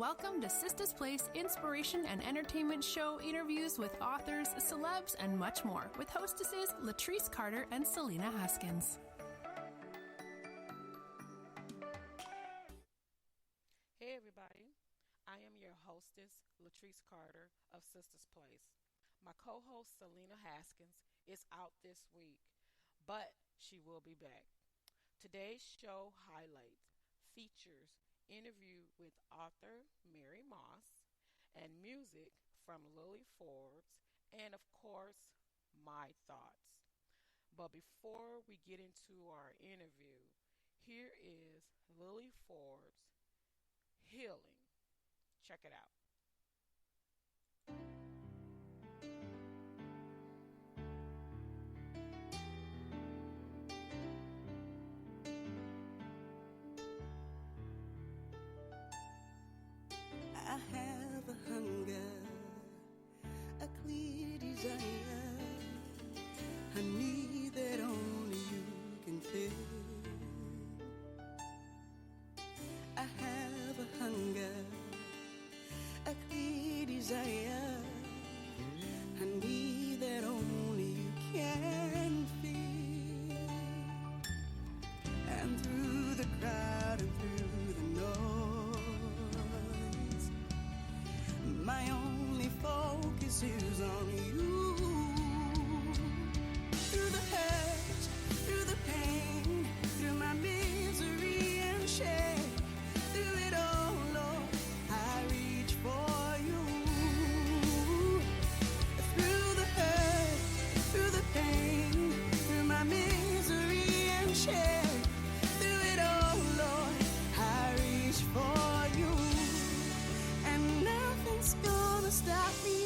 welcome to Sista's Place Inspiration and Entertainment Show interviews with authors, celebs, and much more with hostesses Latrice Carter and Selena Haskins. Hey everybody, I am your hostess Latrice Carter of Sista's Place. My co-host Selena Haskins is out this week, but she will be back. Today's show highlights features interview with author Mary Moss and music from Lili Forbes and of course my thoughts. But before we get into our interview, here is Lili Forbes Healing. Check it out. I have a hunger, a clear desire, a need that only you can fill. I have a hunger, a clear desire, a need that only you can feel. And through the crowd and through the noise, my only focus is on you. Through the hurt, through the pain, through my misery and shame, through it all, Lord, I reach for you. Through the hurt, through the pain, through my misery and shame, through it all, Lord, I reach for you. And nothing's gonna stop me.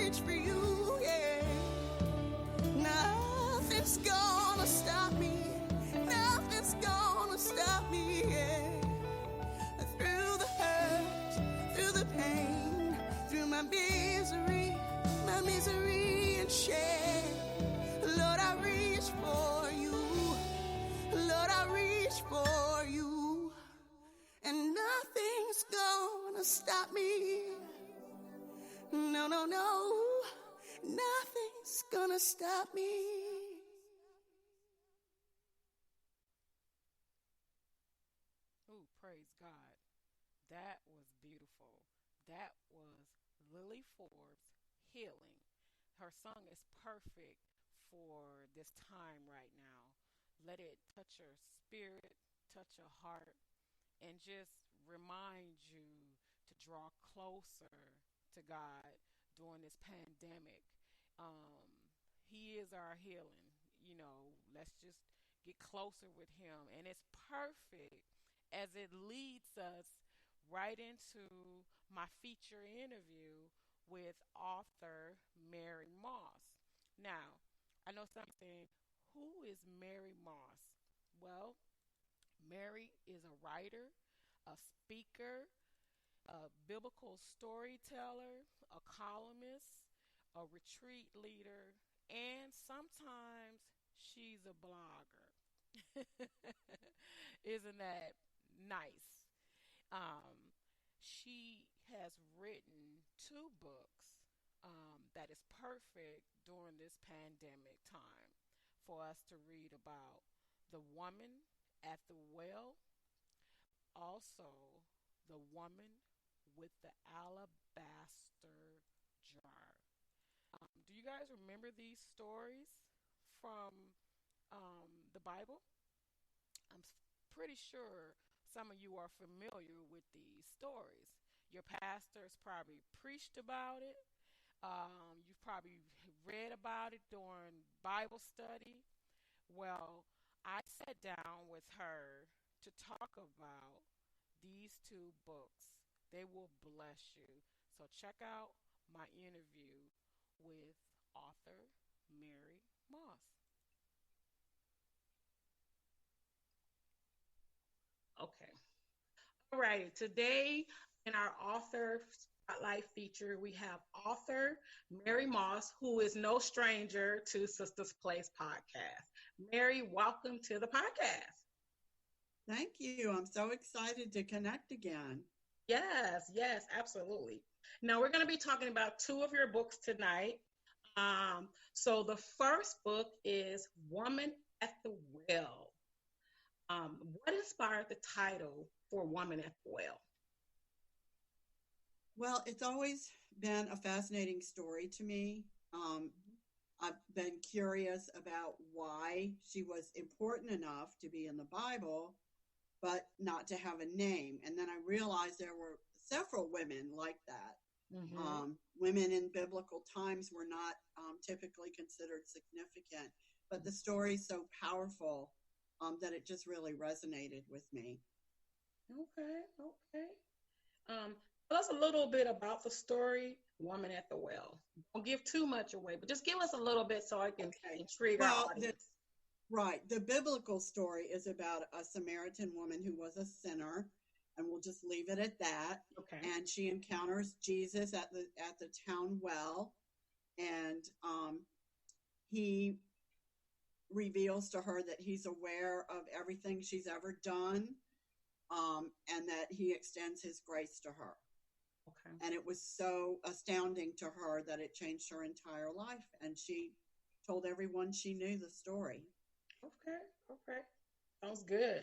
reach for you, yeah. Nothing's gonna stop me. Nothing's gonna stop me, yeah. Through the hurt, through the pain, through my misery and shame. Lord, I reach for you. Lord, I reach for you. And nothing's gonna stop me. No, no, no. Nothing's gonna stop me. Ooh, praise God. That was beautiful. That was Lili Forbes, Healing. Her song is perfect for this time right now. Let it touch your spirit, touch your heart, and just remind you to draw closer to God during this pandemic. Um, he is our healing. Let's just get closer with Him. And it's perfect as it leads us right into my feature interview with author Mary Moss. Now, I know something. Who is Mary Moss? Well, Mary is a writer, a speaker, a biblical storyteller, a columnist, a retreat leader, and sometimes she's a blogger. Isn't that nice? She has written two books that is perfect during this pandemic time for us to read about. The Woman at the Well, also The Woman with the Alabaster Jar. Do you guys remember these stories from the Bible? I'm pretty sure some of you are familiar with these stories. Your pastors probably preached about it. You've probably read about it during Bible study. Well, I sat down with her to talk about these two books. They will bless you. So check out my interview with author Mary Moss. Okay. All right. Today in our author spotlight feature, we have author Mary Moss, who is no stranger to Sisters Place podcast. Mary, welcome to the podcast. Thank you. I'm so excited to connect again. Yes, absolutely. Now we're going to be talking about two of your books tonight. So the first book is Woman at the Well. What inspired the title for Woman at the Well? Well, it's always been a fascinating story to me. I've been curious about why she was important enough to be in the Bible, but not to have a name. And then I realized there were several women like that. Mm-hmm. Women in biblical times were not typically considered significant, but the story's so powerful that it just really resonated with me. Okay. Tell us a little bit about the story, Woman at the Well. Don't give too much away, but just give us a little bit so I can intrigue our audience. The biblical story is about a Samaritan woman who was a sinner, and we'll just leave it at that. Okay. And she encounters Jesus at the town well, and he reveals to her that he's aware of everything she's ever done, and that he extends his grace to her. Okay. And it was so astounding to her that it changed her entire life, and she told everyone she knew the story. Okay. Sounds good.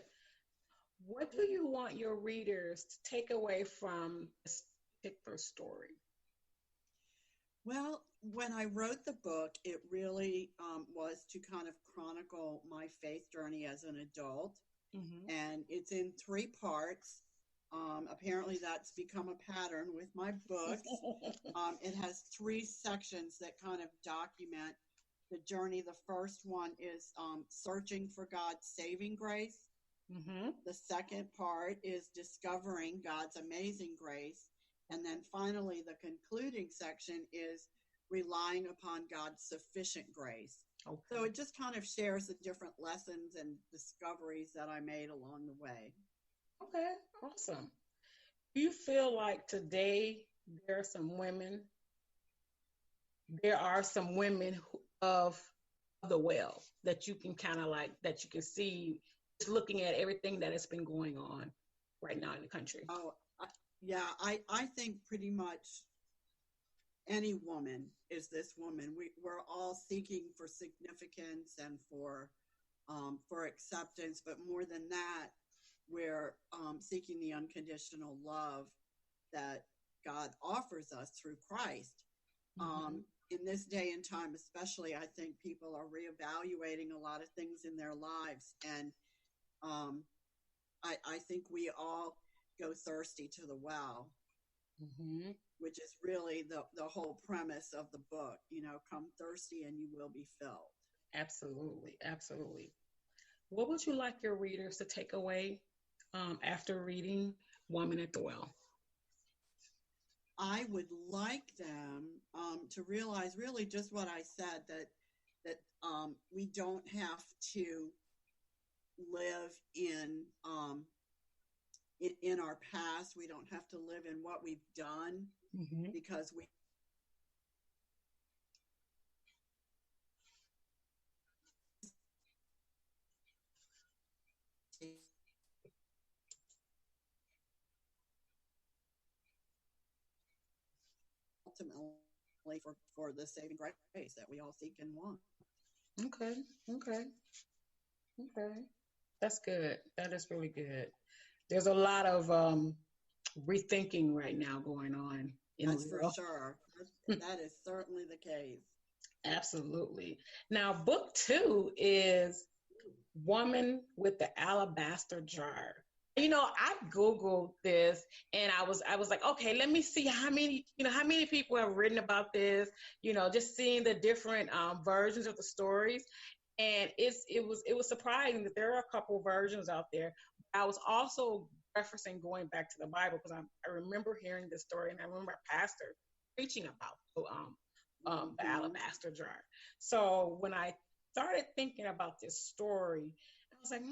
What do you want your readers to take away from this particular story? Well, when I wrote the book, it really was to kind of chronicle my faith journey as an adult. Mm-hmm. And it's in 3 parts. Apparently that's become a pattern with my books. It has 3 sections that kind of document the journey. The first one is searching for God's saving grace. Mm-hmm. The second part is discovering God's amazing grace. And then finally, the concluding section is relying upon God's sufficient grace. Okay. So it just kind of shares the different lessons and discoveries that I made along the way. Okay, awesome. Do you feel like today there are some women of the well that you can kind of like, that you can see just looking at everything that has been going on right now in the country? Oh, yeah, I think pretty much any woman is this woman. We're all seeking for significance and for acceptance, but more than that, we're seeking the unconditional love that God offers us through Christ. In this day and time, especially, I think people are reevaluating a lot of things in their lives, and I think we all go thirsty to the well, which is really the whole premise of the book. You know, come thirsty and you will be filled. Absolutely, absolutely. What would you like your readers to take away after reading Woman at the Well? I would like them to realize really just what I said, that we don't have to live in our past. We don't have to live in what we've done, because we ultimately for the saving grace that we all seek and want. Okay. That's good. That is really good. There's a lot of rethinking right now going on in That's the for world. sure. That is certainly the case. Absolutely. Now, book 2 is Woman with the Alabaster Jar. You know, I Googled this and I was like, okay, let me see how many people have written about this, just seeing the different versions of the stories. And it was surprising that there are a couple versions out there. I was also referencing going back to the Bible, because I remember hearing this story, and I remember a pastor preaching about the alabaster jar. So when I started thinking about this story, I was like,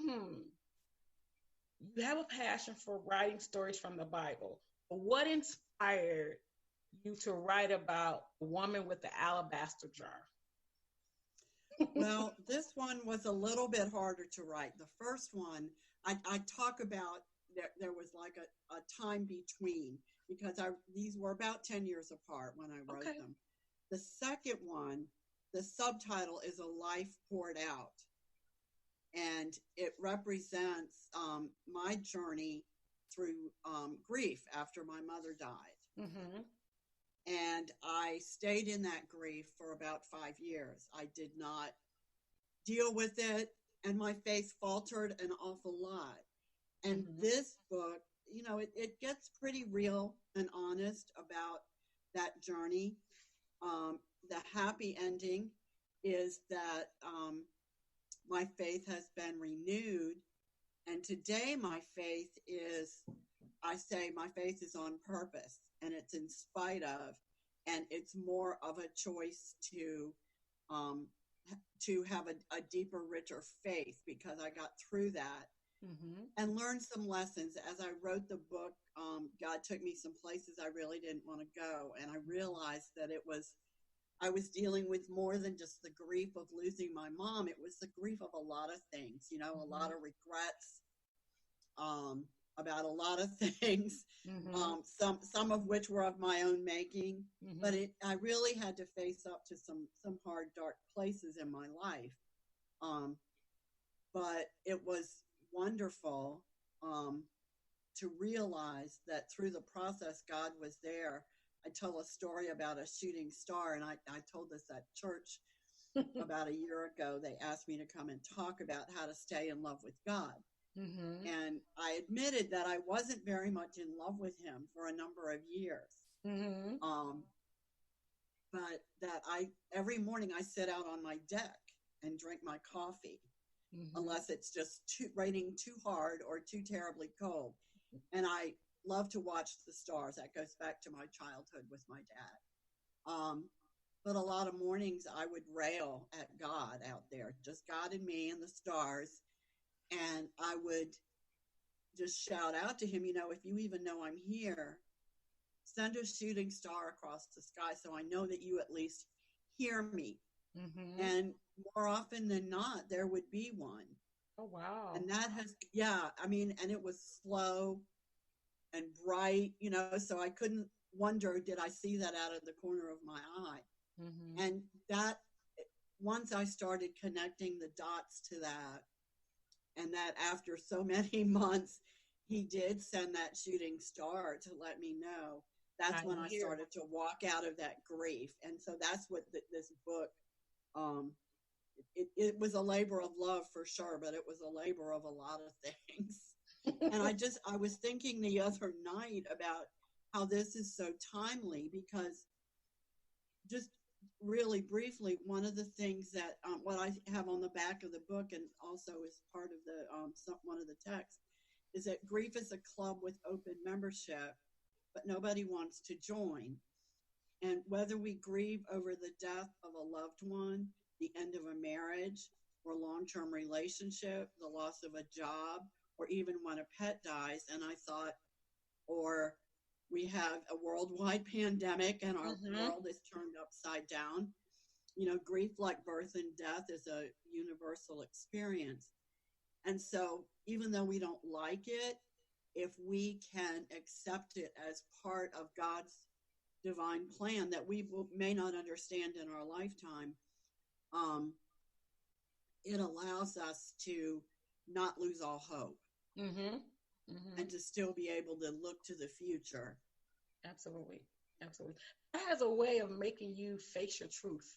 you have a passion for writing stories from the Bible. But what inspired you to write about the woman with the alabaster jar? Well, this one was a little bit harder to write. The first one, I talk about there was like a time between, because these were about 10 years apart when I wrote them. The second one, the subtitle is A Life Poured Out. And it represents my journey through grief after my mother died. And I stayed in that grief for about 5 years. I did not deal with it, and my faith faltered an awful lot. And this book, it gets pretty real and honest about that journey. The happy ending is that my faith has been renewed. And today my faith is on purpose, and it's in spite of, and it's more of a choice to have a deeper, richer faith, because I got through that and learned some lessons. As I wrote the book, God took me some places I really didn't want to go, and I realized that I was dealing with more than just the grief of losing my mom. It was the grief of a lot of things, a lot of regrets about a lot of things, some of which were of my own making. But I really had to face up to some hard, dark places in my life. But it was wonderful to realize that through the process, God was there. I tell a story about a shooting star, and I told this at church about a year ago. They asked me to come and talk about how to stay in love with God. And I admitted that I wasn't very much in love with him for a number of years. But that every morning I sit out on my deck and drink my coffee, unless it's just raining too hard or too terribly cold. And I love to watch the stars. That goes back to my childhood with my dad. but a lot of mornings I would rail at God out there, just God and me and the stars. And I would just shout out to him, if you even know I'm here, send a shooting star across the sky so I know that you at least hear me. Mm-hmm. And more often than not, there would be one. Oh, wow. And that has, and it was slow and bright, so I couldn't wonder, did I see that out of the corner of my eye? Mm-hmm. And that, once I started connecting the dots to that, and that after so many months, he did send that shooting star to let me know. That's when I started to walk out of that grief. And so that's what this book, it was a labor of love for sure, but it was a labor of a lot of things. And I was thinking the other night about how this is so timely, because just really briefly, one of the things that what I have on the back of the book, and also is part of the one of the texts, is that grief is a club with open membership, but nobody wants to join. And whether we grieve over the death of a loved one, the end of a marriage or long-term relationship, the loss of a job, or even when a pet dies, and I thought, or we have a worldwide pandemic and our world is turned upside down. Grief, like birth and death, is a universal experience. And so even though we don't like it, if we can accept it as part of God's divine plan that we may not understand in our lifetime, it allows us to not lose all hope. Mm-hmm. Mm-hmm. And to still be able to look to the future. Absolutely. Absolutely. That has a way of making you face your truth.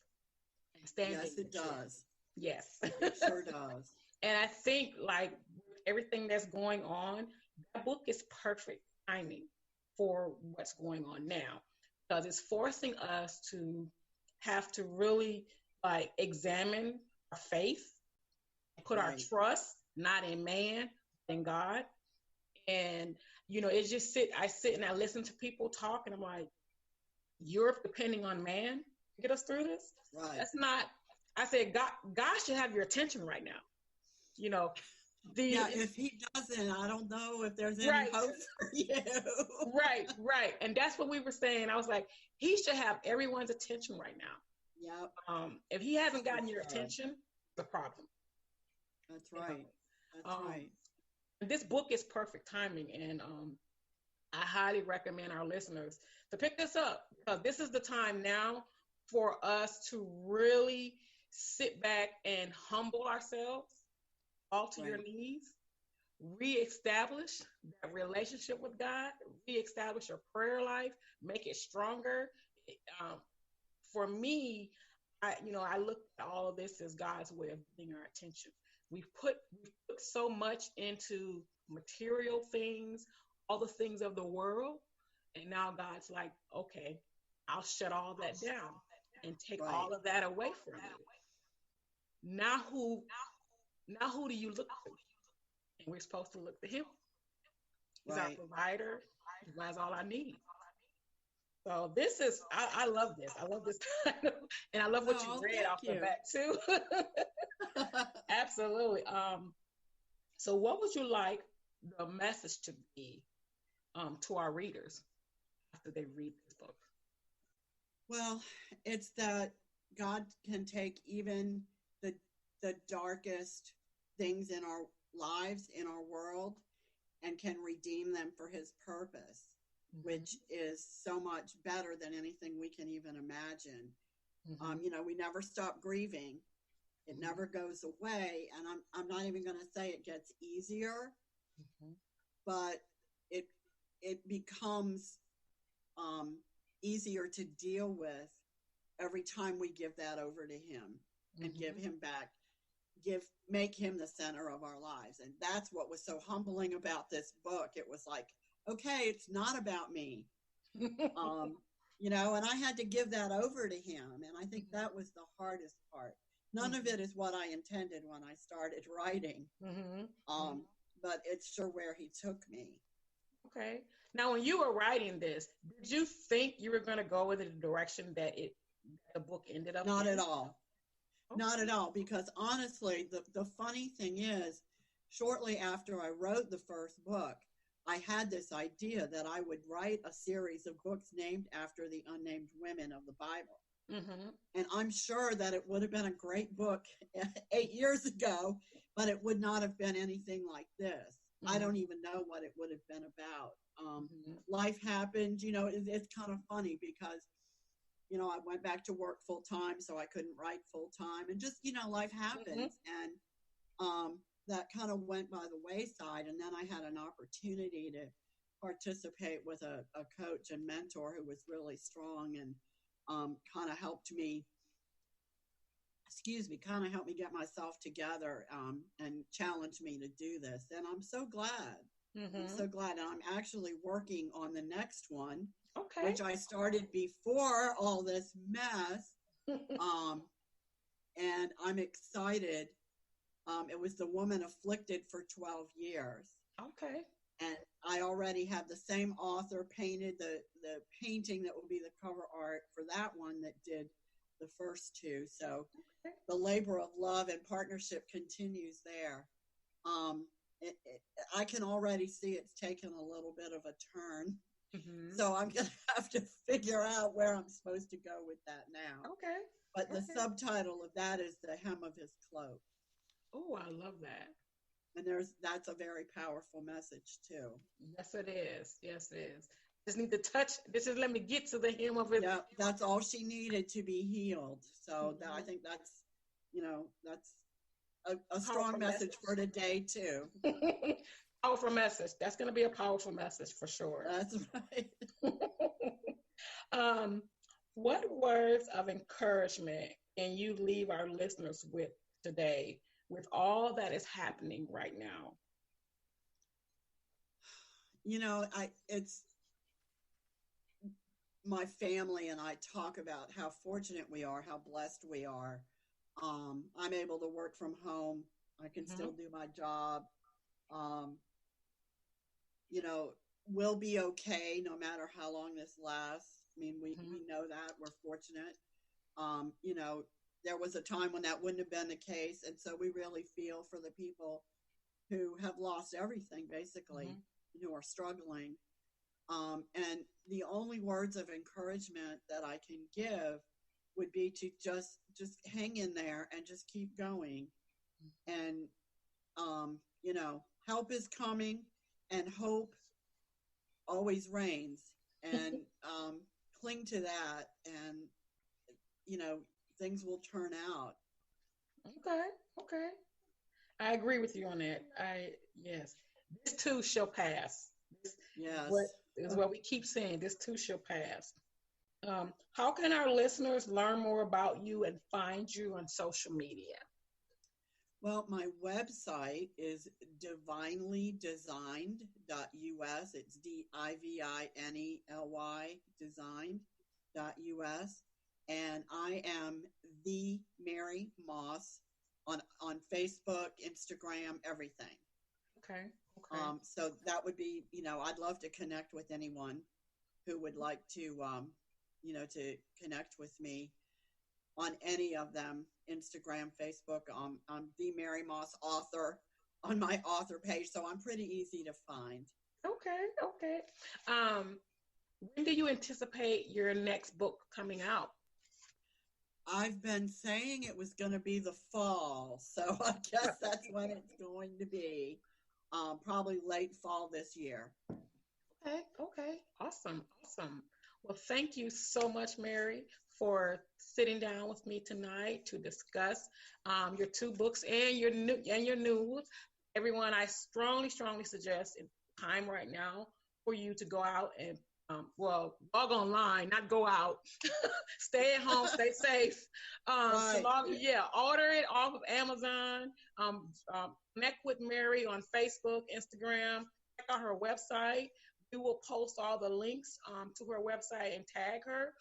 And stand yes, it does. Yes. It sure does. And I think, like, everything that's going on, that book is perfect timing for what's going on now, because it's forcing us to have to really, like, examine our faith, put our trust not in man, in God. And, it's just I sit and I listen to people talk, and I'm like, you're depending on man to get us through this? Right. That's not, I said, God should have your attention right now. If he doesn't, I don't know if there's any hope for you. Right. And that's what we were saying. I was like, he should have everyone's attention right now. Yep. If he hasn't gotten your attention, the problem. That's right. That's right. This book is perfect timing, and I highly recommend our listeners to pick this up, because this is the time now for us to really sit back and humble ourselves, fall to your knees, reestablish that relationship with God, reestablish your prayer life, make it stronger. For me, I look at all of this as God's way of getting our attention. We've put so much into material things, all the things of the world, and now God's like, okay, I'll shut all that down and take all of that away from you. Now who do you look to? And we're supposed to look to him. He's our provider. He provides all I need. So this is, I love this. I love this and I love what you read off the back too. Absolutely. So what would you like the message to be to our readers after they read this book? Well, it's that God can take even the darkest things in our lives, in our world, and can redeem them for his purpose, which is so much better than anything we can even imagine. We never stop grieving. It never goes away. And I'm not even going to say it gets easier, but it becomes easier to deal with every time we give that over to him and give him back, make him the center of our lives. And that's what was so humbling about this book. It was like, okay, it's not about me. And I had to give that over to him. And I think that was the hardest part. None of it is what I intended when I started writing. But it's sure where he took me. Okay. Now, when you were writing this, did you think you were going to go in the direction that it the book ended up Not in? at all. Okay. Not at all, because honestly, the funny thing is, shortly after I wrote the first book, I had this idea that I would write a series of books named after the unnamed women of the Bible. Mm-hmm. And I'm sure that it would have been a great book 8 years ago, but it would not have been anything like this. Mm-hmm. I don't even know what it would have been about. Mm-hmm. Life happened, it's kind of funny because, I went back to work full time, so I couldn't write full time. And just, life happens. And that kind of went by the wayside. And then I had an opportunity to participate with a coach and mentor who was really strong and kind of helped me get myself together and challenged me to do this. And I'm so glad. Mm-hmm. I'm so glad. And I'm actually working on the next one, Okay. which I started before all this mess. And I'm excited. It was The Woman Afflicted for 12 Years. Okay. And I already have the same author painted the painting that will be the cover art for that one that did the first two. So the labor of love and partnership continues there. I can already see it's taken a little bit of a turn. Mm-hmm. So I'm going to have to figure out where I'm supposed to go with that now. Okay. But the subtitle of that is The Hem of His Cloak. Oh, I love that. And that's a very powerful message too. Yes, it is. Yes, it is. Just need to touch. Just let me get to the hem of it. Yeah, that's all she needed to be healed. So I think that's a strong message for today too. Powerful message. That's going to be a powerful message for sure. That's right. What words of encouragement can you leave our listeners with today, with all that is happening right now? It's my family and I talk about how fortunate we are, how blessed we are. I'm able to work from home. I can still do my job. We'll be okay no matter how long this lasts. I mean, we know that. We're fortunate. There was a time when that wouldn't have been the case. And so we really feel for the people who have lost everything, basically, who are struggling. And the only words of encouragement that I can give would be to just hang in there and just keep going. And, help is coming and hope always reigns. And cling to that and, things will turn out. Okay. I agree with you on that. Yes. This too shall pass. Yes. What we keep saying. This too shall pass. How can our listeners learn more about you and find you on social media? Well, my website is divinelydesigned.us. It's DIVINELY designed.us. And I am the Mary Moss on Facebook, Instagram, everything. Okay. So that would be, I'd love to connect with anyone who would like to, to connect with me on any of them, Instagram, Facebook. I'm the Mary Moss author on my author page, so I'm pretty easy to find. Okay. When do you anticipate your next book coming out? I've been saying it was going to be the fall, so I guess that's when it's going to be. Probably late fall this year. Okay. Awesome. Well, thank you so much, Mary, for sitting down with me tonight to discuss your two books and your news. Everyone, I strongly suggest in time right now for you to go out and log online, not go out. Stay at home, stay safe. Right. Order it off of Amazon. Connect with Mary on Facebook, Instagram. Check out her website. We will post all the links to her website and tag her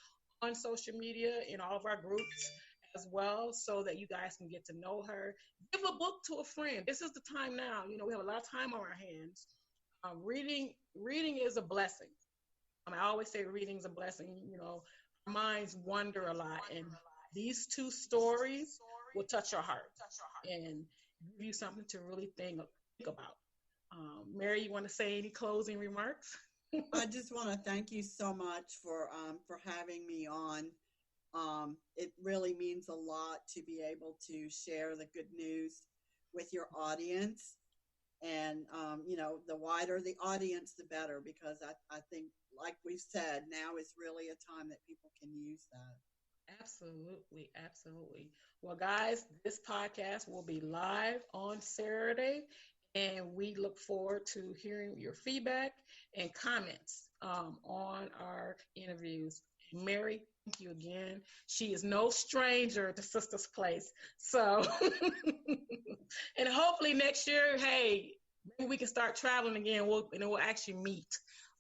on social media in all of our groups as well, so that you guys can get to know her. Give a book to a friend. This is the time now. We have a lot of time on our hands. Reading is a blessing. I always say reading is a blessing. minds wander a lot. And these two stories will touch your heart and give you something to really think about. Mary, you want to say any closing remarks? I just want to thank you so much for having me on. It really means a lot to be able to share the good news with your audience. And, the wider the audience, the better, because I think, like we've said, now is really a time that people can use that. Absolutely, absolutely. Well, guys, this podcast will be live on Saturday, and we look forward to hearing your feedback and comments on our interviews. Mary, thank you again. She is no stranger to Sister's Place. So, and hopefully next year, hey, maybe we can start traveling again. And we'll actually meet.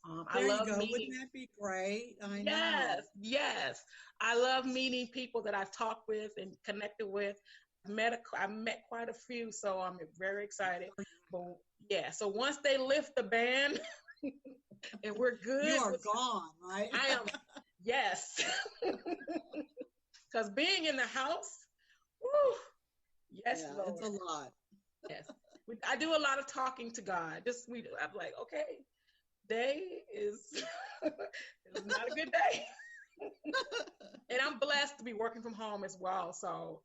I There you love go. meeting. Wouldn't that be great? I know. Yes, yes. I love meeting people that I've talked with and connected with. I've met quite a few, so I'm very excited. But yeah, so once they lift the ban and we're good, you are gone, right? I am. Yes, because being in the house, whew, yes, Yeah, Lord, it's a lot. yes. I do a lot of talking to God. I'm like, okay, day is is not a good day. And I'm blessed to be working from home as well. So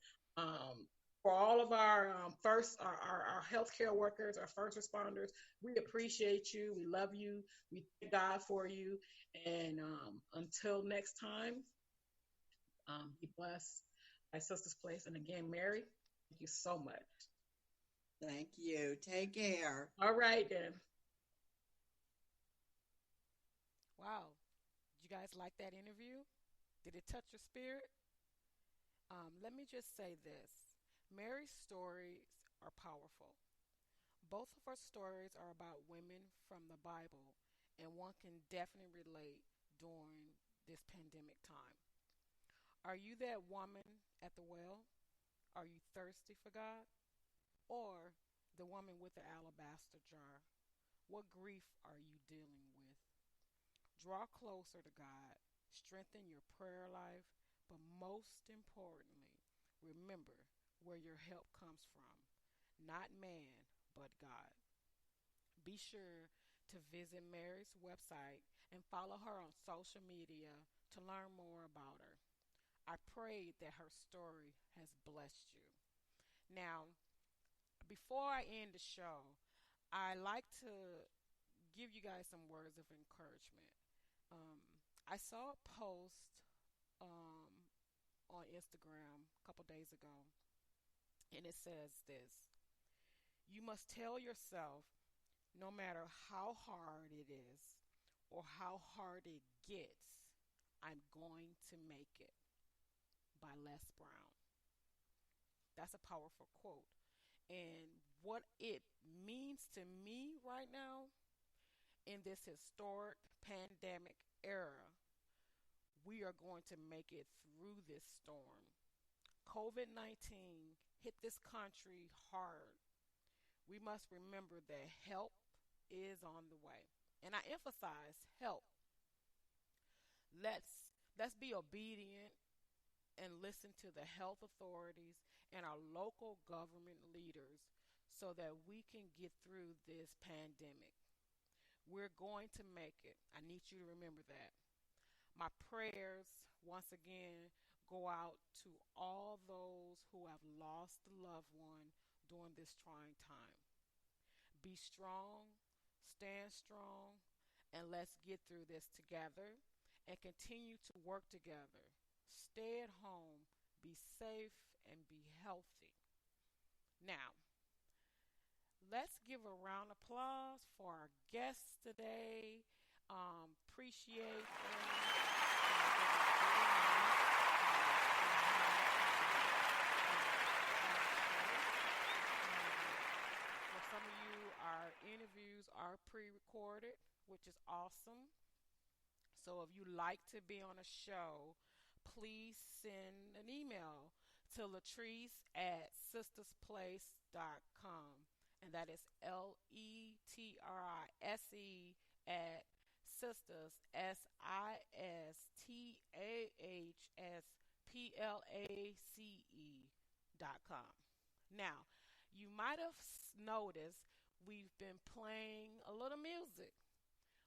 for all of our our healthcare workers, our first responders, we appreciate you. We love you. We thank God for you. And until next time, be blessed by Sister's Place. And again, Mary, thank you so much. Thank you. Take care. All right, then. Wow. Did you guys like that interview? Did it touch your spirit? Let me just say this. Mary's stories are powerful. Both of her stories are about women from the Bible, and one can definitely relate during this pandemic time. Are you that woman at the well? Are you thirsty for God? Or the woman with the alabaster jar? What grief are you dealing with? Draw closer to God, strengthen your prayer life, but most importantly, remember where your help comes from. Not man, but God. Be sure to visit Mary's website and follow her on social media to learn more about her. I pray that her story has blessed you. Now, before I end the show, I like to give you guys some words of encouragement. Um, I saw a post um, on Instagram a couple days ago, and it says this: you must tell yourself, no matter how hard it is or how hard it gets, I'm going to make it, by Les Brown. That's a powerful quote. And what it means to me right now in this historic pandemic era, we are going to make it through this storm. COVID 19 hit this country hard. We must remember that help is on the way. And I emphasize help. Let's be obedient and listen to the health authorities and our local government leaders so that we can get through this pandemic. We're going to make it. I need you to remember that. My prayers, once again, go out to all those who have lost a loved one during this trying time. Be strong, stand strong, and let's get through this together and continue to work together. Stay at home, be safe, and be healthy. Now, let's give a round of applause for our guests today. Appreciate them. For some of you, our interviews are pre-recorded, which is awesome. So if you like to be on a show, please send an email to Latrice at sistersplace.com. And that is Letrise at Sisters, SISTAHSPLACE.com. Now, you might have noticed we've been playing a little music.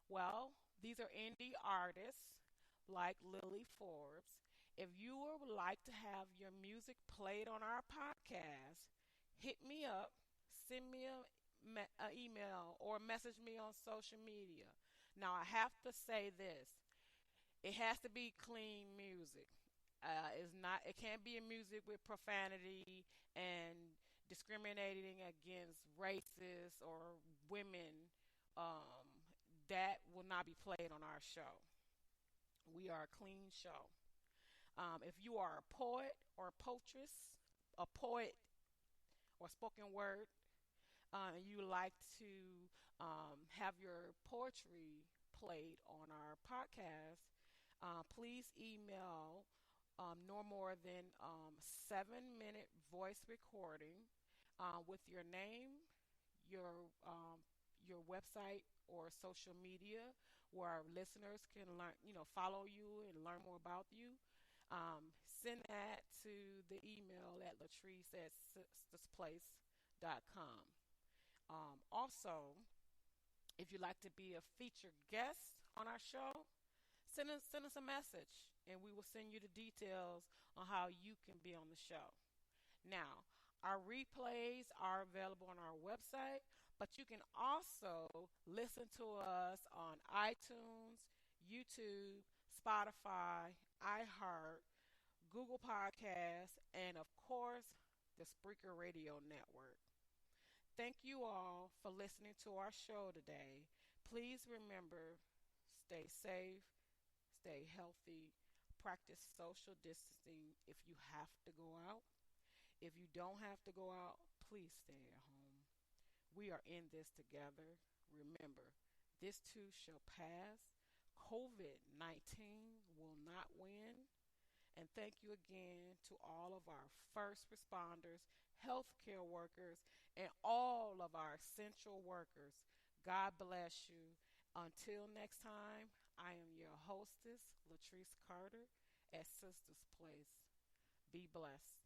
Well, these are indie artists like Lili Forbes. If you would like to have your music played on our podcast, hit me up, send me a email, or message me on social media. Now, I have to say this: it has to be clean music. It's not. It can't be a music with profanity and discriminating against racists or women. Um, that will not be played on our show. We are a clean show. If you are a poet or a poetress, a poet or spoken word, and you like to have your poetry played on our podcast, please email no more than 7-minute voice recording with your name, your website or social media where our listeners can learn, follow you and learn more about you. Send that to the email at latrice@sistersplace.com. Also, if you'd like to be a featured guest on our show, send us a message and we will send you the details on how you can be on the show. Now, our replays are available on our website, but you can also listen to us on iTunes, YouTube, Spotify, iHeart, Google Podcasts, and of course, the Spreaker Radio Network. Thank you all for listening to our show today. Please remember, stay safe, stay healthy, practice social distancing if you have to go out. If you don't have to go out, please stay at home. We are in this together. Remember, this too shall pass. COVID 19 will not win. And thank you again to all of our first responders, healthcare workers, and all of our essential workers. God bless you. Until next time, I am your hostess, Latrice Carter, at Sisters Place. Be blessed.